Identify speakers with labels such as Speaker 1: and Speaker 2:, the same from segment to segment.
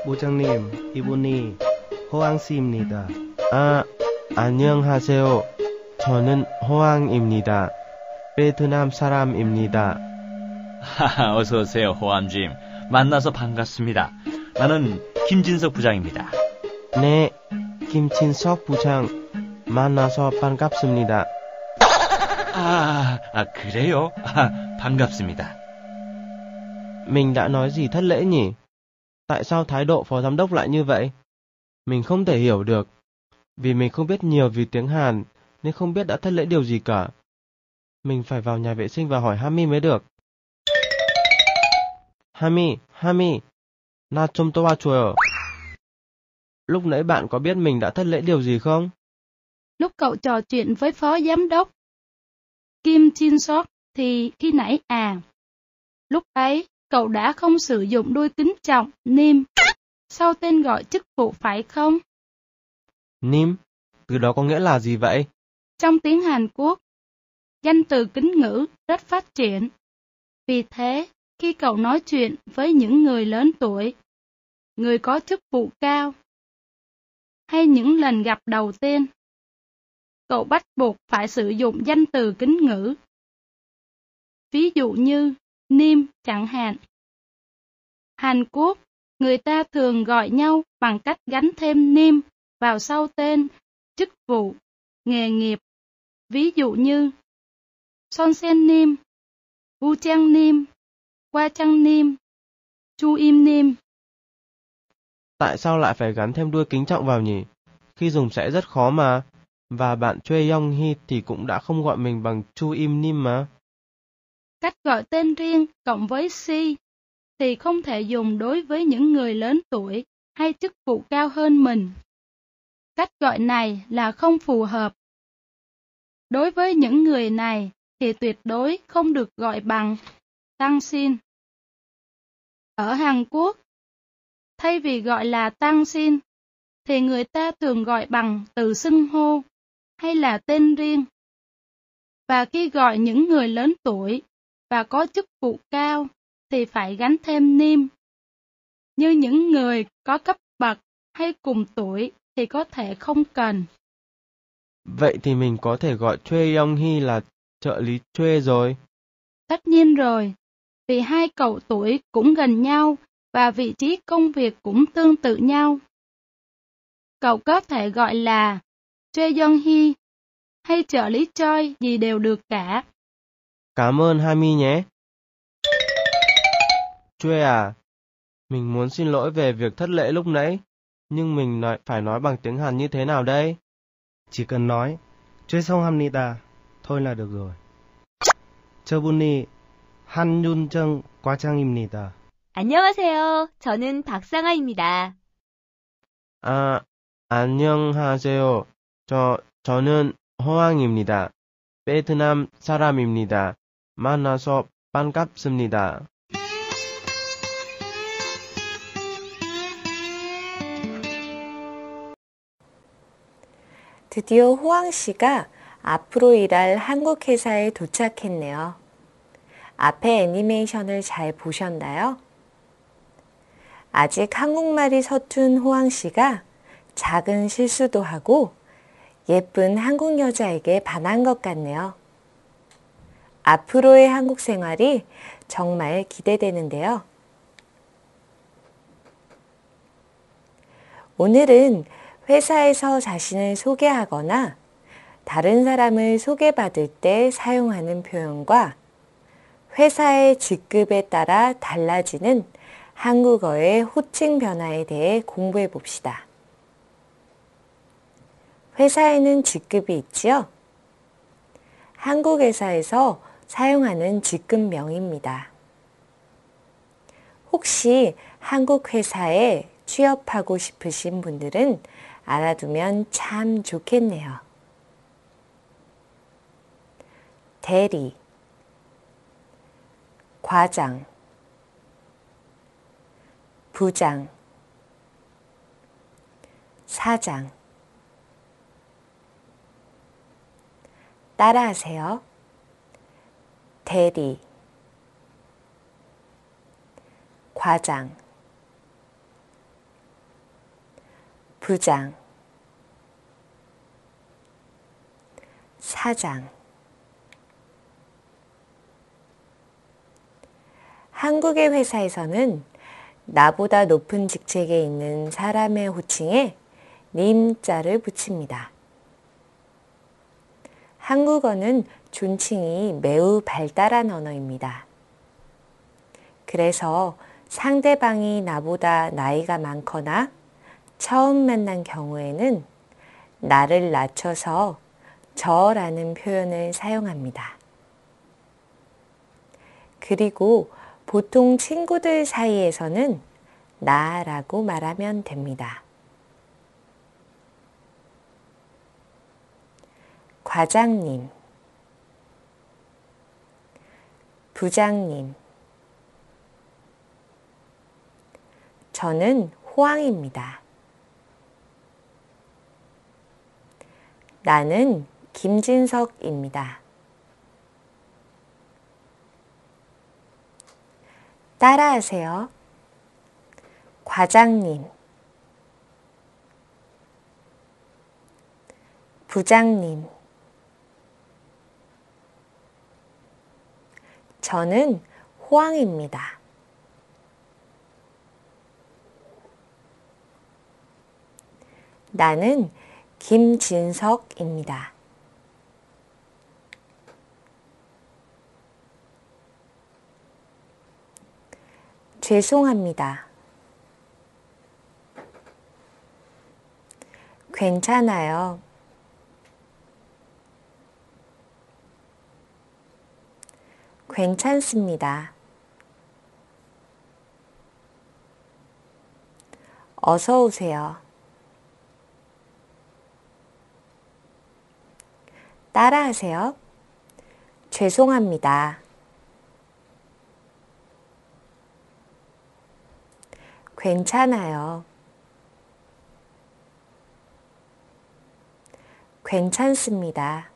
Speaker 1: 부장님, 이분이 호황씨입니다.
Speaker 2: 아, 안녕하세요. 저는 호황입니다. 베트남 사람입니다.
Speaker 3: 어서 오세요, 호암짐. 만나서 반갑습니다. 나는 김진석 부장입니다.
Speaker 2: 네, 김진석 부장. 만나서 반갑습니다.
Speaker 3: 그래요? 반갑습니다.
Speaker 2: Mình đã nói gì thất lễ nhỉ? Tại sao thái độ phó giám đốc lại như vậy? Mình không thể hiểu được. Vì mình không biết nhiều về tiếng Hàn, nên không biết đã thất lễ điều gì cả. Mình phải vào nhà vệ sinh và hỏi Hami mới được. Hami, na 좀 도와줘요. Lúc nãy bạn có biết mình đã thất lễ điều gì không?
Speaker 4: Lúc cậu trò chuyện với phó giám đốc Kim Jin Sok thì khi nãy lúc ấy cậu đã không sử dụng đuôi kính trọng Nim sau tên gọi chức vụ phải không?
Speaker 2: Nim, từ đó có nghĩa là gì vậy?
Speaker 4: Trong tiếng Hàn Quốc, danh từ kính ngữ rất phát triển. Vì thế, khi cậu nói chuyện với những người lớn tuổi, người có chức vụ cao, hay những lần gặp đầu tiên, cậu bắt buộc phải sử dụng danh từ kính ngữ. Ví dụ như Nim chẳng hạn. Hàn Quốc, người ta thường gọi nhau bằng cách gắn thêm Nim vào sau tên, chức vụ, nghề nghiệp. Ví dụ như Son Sen Nim, Vu Trang Nim, Qua Trang Nim, Chu Im Nim.
Speaker 2: Tại sao lại phải gắn thêm đuôi kính trọng vào nhỉ? Khi dùng sẽ rất khó mà. Và bạn Choi Young Hee thì cũng đã không gọi mình bằng Chu Im Nim mà.
Speaker 4: Cách gọi tên riêng cộng với si thì không thể dùng đối với những người lớn tuổi hay chức vụ cao hơn mình. Cách gọi này là không phù hợp. Đối với những người này thì tuyệt đối không được gọi bằng tăng xin. Ở Hàn Quốc, thay vì gọi là tăng xin, thì người ta thường gọi bằng từ xưng hô hay là tên riêng. Và khi gọi những người lớn tuổi và có chức vụ cao thì phải gắn thêm Nim. Như những người có cấp bậc hay cùng tuổi thì có thể không cần.
Speaker 2: Vậy thì mình có thể gọi Choi Young Hee là trợ lý Choi rồi.
Speaker 4: Tất nhiên rồi, vì hai cậu tuổi cũng gần nhau và vị trí công việc cũng tương tự nhau. Cậu có thể gọi là Choi Young Hee hay trợ lý Choi gì đều được cả.
Speaker 2: Cảm ơn Hami nhé. Choi à, mình muốn xin lỗi về việc thất lễ lúc nãy, nhưng mình phải nói bằng tiếng Hàn như thế nào đây?
Speaker 1: Chỉ cần nói 죄송합니다 thôi là được rồi. 저분이 한윤정 과장입니다.
Speaker 5: 안녕하세요. 저는 박상아입니다.
Speaker 2: 아, 안녕하세요. 저는 호황입니다. 베트남 사람입니다. 만나서 반갑습니다.
Speaker 6: 드디어 호황 씨가 앞으로 일할 한국 회사에 도착했네요. 앞에 애니메이션을 잘 보셨나요? 아직 한국말이 서툰 호황 씨가 작은 실수도 하고 예쁜 한국 여자에게 반한 것 같네요. 앞으로의 한국 생활이 정말 기대되는데요. 오늘은 회사에서 자신을 소개하거나 다른 사람을 소개받을 때 사용하는 표현과 회사의 직급에 따라 달라지는 한국어의 호칭 변화에 대해 공부해 봅시다. 회사에는 직급이 있지요? 한국 회사에서 사용하는 직급명입니다. 혹시 한국 회사에 취업하고 싶으신 분들은 알아두면 참 좋겠네요. 대리, 과장, 부장, 사장. 따라하세요. 대리, 과장, 부장, 사장. 한국의 회사에서는 나보다 높은 직책에 있는 사람의 호칭에 님자를 붙입니다. 한국어는 존칭이 매우 발달한 언어입니다. 그래서 상대방이 나보다 나이가 많거나 처음 만난 경우에는 나를 낮춰서 저라는 표현을 사용합니다. 그리고 보통 친구들 사이에서는 나라고 말하면 됩니다. 과장님, 부장님. 저는 호황입니다. 나는 김진석입니다. 따라하세요. 과장님, 부장님. 저는 호황입니다. 나는 김진석입니다. 죄송합니다. 괜찮아요. 괜찮습니다. 어서 오세요. 따라하세요. 죄송합니다. 괜찮아요. 괜찮습니다.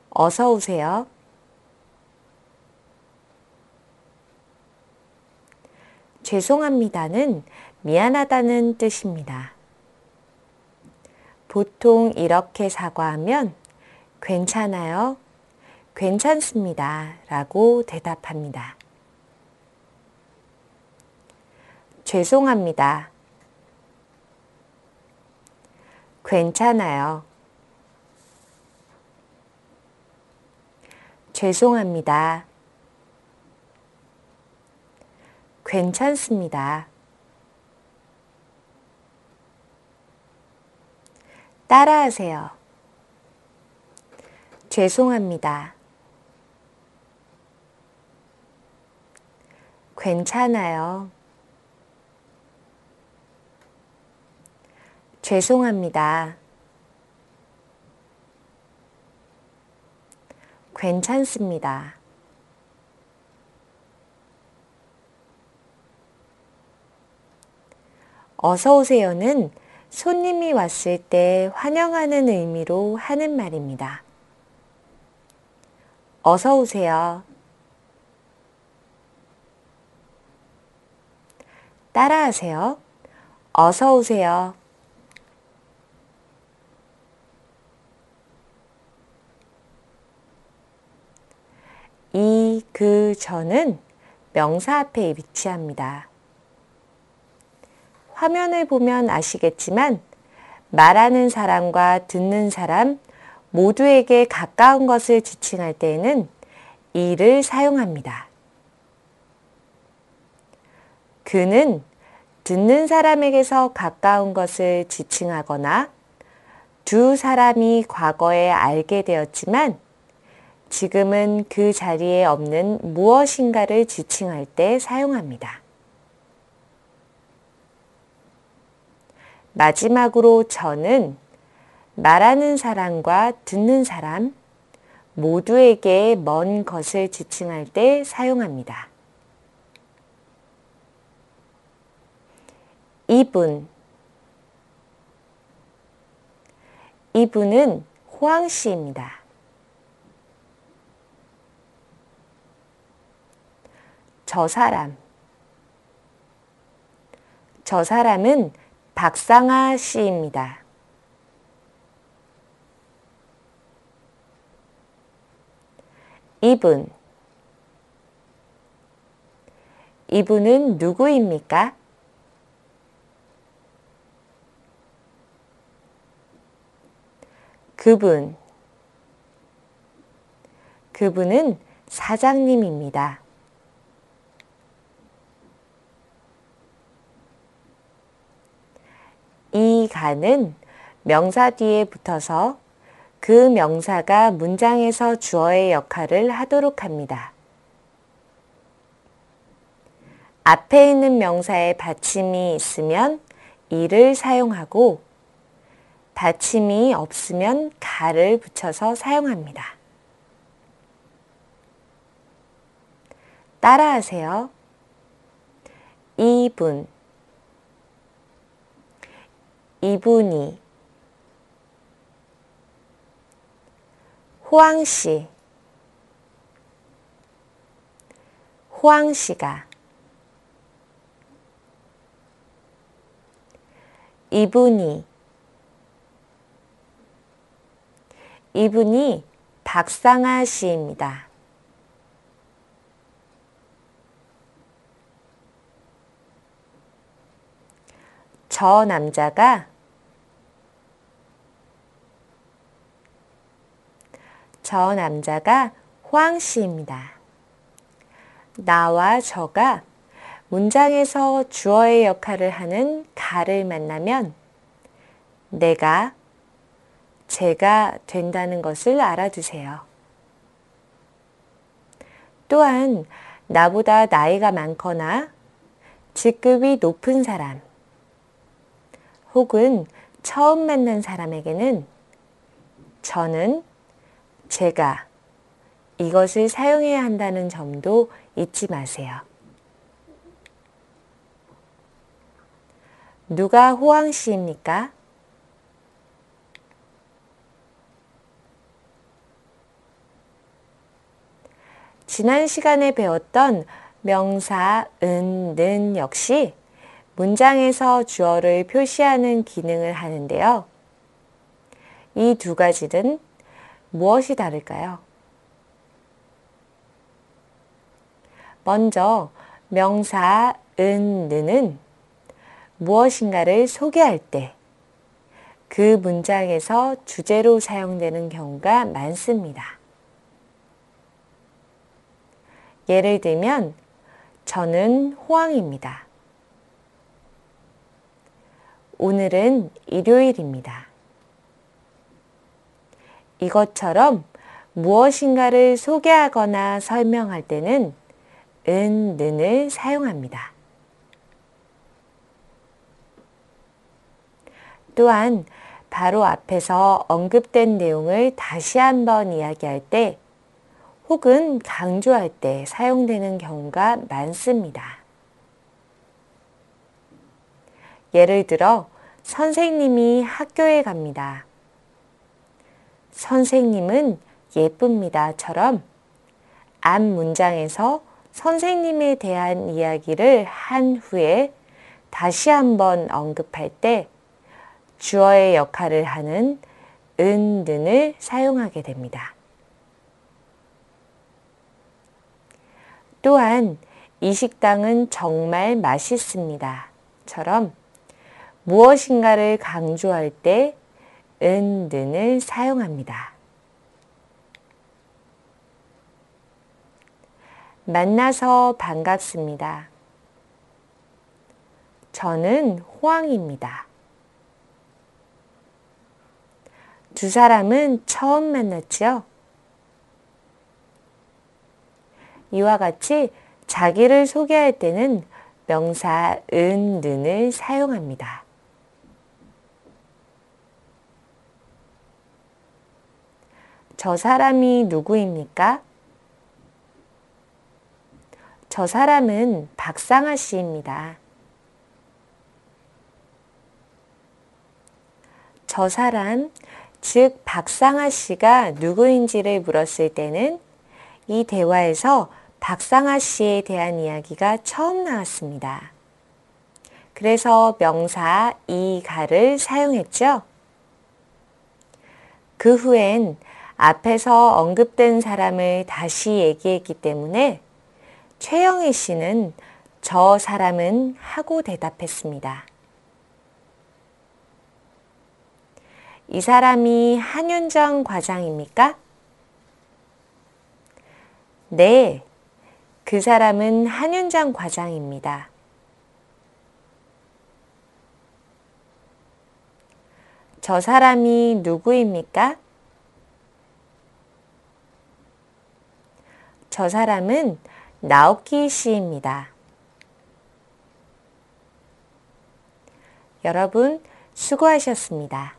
Speaker 6: 어서 오세요. 죄송합니다는 미안하다는 뜻입니다. 보통 이렇게 사과하면 괜찮아요, 괜찮습니다 라고 대답합니다. 죄송합니다. 괜찮아요. 죄송합니다. 괜찮습니다. 따라하세요. 죄송합니다. 괜찮아요. 죄송합니다. 괜찮습니다. 어서 오세요는 손님이 왔을 때 환영하는 의미로 하는 말입니다. 어서 오세요. 따라하세요. 어서 오세요. 이, 그, 저는 명사 앞에 위치합니다. 화면을 보면 아시겠지만 말하는 사람과 듣는 사람 모두에게 가까운 것을 지칭할 때에는 이를 사용합니다. 그는 듣는 사람에게서 가까운 것을 지칭하거나 두 사람이 과거에 알게 되었지만 지금은 그 자리에 없는 무엇인가를 지칭할 때 사용합니다. 마지막으로 저는 말하는 사람과 듣는 사람 모두에게 먼 것을 지칭할 때 사용합니다. 이분, 이분은 호황 씨입니다. 저 사람, 저 사람은 박상아 씨입니다. 이분. 이분은 누구입니까? 그분. 그분은 사장님입니다. 이 가는 명사 뒤에 붙어서 그 명사가 문장에서 주어의 역할을 하도록 합니다. 앞에 있는 명사에 받침이 있으면 이를 사용하고 받침이 없으면 가를 붙여서 사용합니다. 따라하세요. 이분, 이분이, 호황씨, 호황씨가, 이분이, 이분이 박상아 씨입니다. 저 남자가 호황 씨입니다. 나와 저가 문장에서 주어의 역할을 하는 가를 만나면 내가, 제가 된다는 것을 알아두세요. 또한 나보다 나이가 많거나 직급이 높은 사람 혹은 처음 만난 사람에게는 저는, 제가 이것을 사용해야 한다는 점도 잊지 마세요. 누가 호황 씨입니까? 지난 시간에 배웠던 명사 은, 는 역시 문장에서 주어를 표시하는 기능을 하는데요. 이 두 가지는 무엇이 다를까요? 먼저 명사 은, 는은 무엇인가를 소개할 때 그 문장에서 주제로 사용되는 경우가 많습니다. 예를 들면 저는 호황입니다. 오늘은 일요일입니다. 이것처럼 무엇인가를 소개하거나 설명할 때는 은, 는을 사용합니다. 또한 바로 앞에서 언급된 내용을 다시 한번 이야기할 때 혹은 강조할 때 사용되는 경우가 많습니다. 예를 들어 선생님이 학교에 갑니다. 선생님은 예쁩니다처럼 앞 문장에서 선생님에 대한 이야기를 한 후에 다시 한번 언급할 때 주어의 역할을 하는 은, 는을 사용하게 됩니다. 또한 이 식당은 정말 맛있습니다. 처럼 무엇인가를 강조할 때 은, 는을 사용합니다. 만나서 반갑습니다. 저는 호황입니다. 두 사람은 처음 만났지요? 이와 같이 자기를 소개할 때는 명사 은, 는을 사용합니다. 저 사람이 누구입니까? 저 사람은 박상아 씨입니다. 저 사람, 즉 박상아 씨가 누구인지를 물었을 때는 이 대화에서 박상아 씨에 대한 이야기가 처음 나왔습니다. 그래서 명사 이가를 사용했죠. 그 후엔 앞에서 언급된 사람을 다시 얘기했기 때문에 최영희 씨는 저 사람은 하고 대답했습니다. 이 사람이 한윤정 과장입니까? 네, 그 사람은 한윤정 과장입니다. 저 사람이 누구입니까? 저 사람은 나오키 씨입니다. 여러분, 수고하셨습니다.